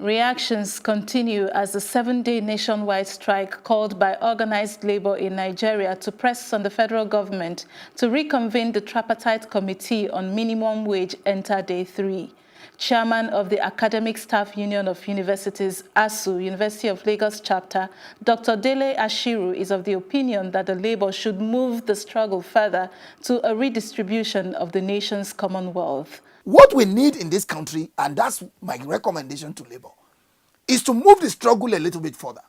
Reactions continue as the 7-day nationwide strike called by organized labor in Nigeria to press on the federal government to reconvene the tripartite committee on minimum wage enter day 3. Chairman of the Academic Staff Union of Universities, ASU, University of Lagos chapter, Dr. Dele Ashiru is of the opinion that the labor should move the struggle further to a redistribution of the nation's commonwealth. What we need in this country, and that's my recommendation to Labour, is to move the struggle a little bit further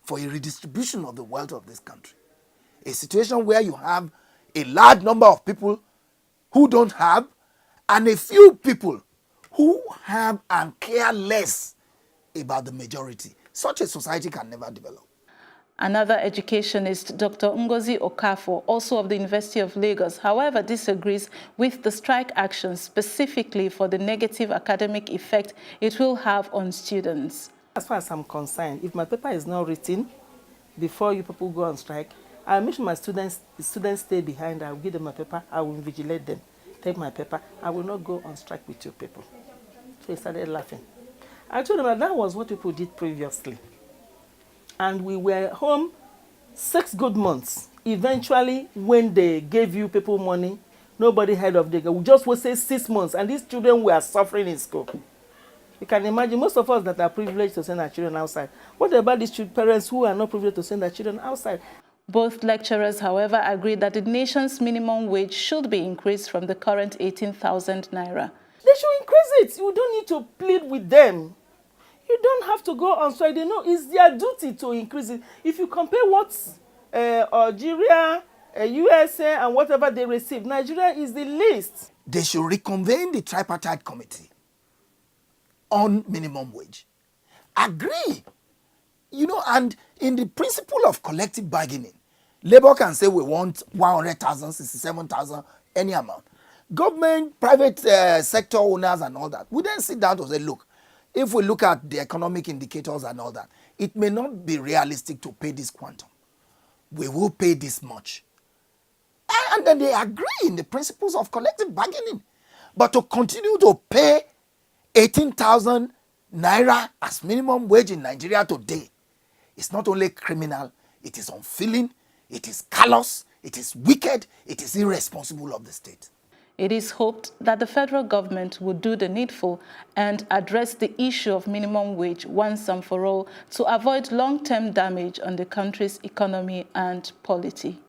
for a redistribution of the wealth of this country. A situation where you have a large number of people who don't have and a few people who have and care less about the majority. Such a society can never develop. Another educationist, Dr. Ngozi Okafor, also of the University of Lagos, however, disagrees with the strike action specifically for the negative academic effect it will have on students. As far as I'm concerned, if my paper is not written before you people go on strike, I'll make sure the students stay behind. I'll give them my paper. I will invigilate them. Take my paper. I will not go on strike with you people. So he started laughing. I told him that was what people did previously. And we were home 6 good months. Eventually, when they gave you people money, nobody heard of them. We just would say 6 months, and these children were suffering in school. You can imagine most of us that are privileged to send our children outside. What about these parents who are not privileged to send their children outside? Both lecturers, however, agree that the nation's minimum wage should be increased from the current 18,000 naira. They should increase it. You don't need to plead with them. You don't have to go on strike. They know it's their duty to increase it. If you compare what Algeria, USA, and whatever they receive, Nigeria is the least. They should reconvene the tripartite committee on minimum wage. Agree. And in the principle of collective bargaining, Labour can say we want 100,000, 67,000, any amount. Government, private sector owners and all that, we then sit down to say, look, if we look at the economic indicators and all that, it may not be realistic to pay this quantum. We will pay this much. And then they agree in the principles of collective bargaining. But to continue to pay 18,000 naira as minimum wage in Nigeria today is not only criminal, it is unfeeling, it is callous, it is wicked, it is irresponsible of the state. It is hoped that the federal government will do the needful and address the issue of minimum wage once and for all to avoid long-term damage on the country's economy and polity.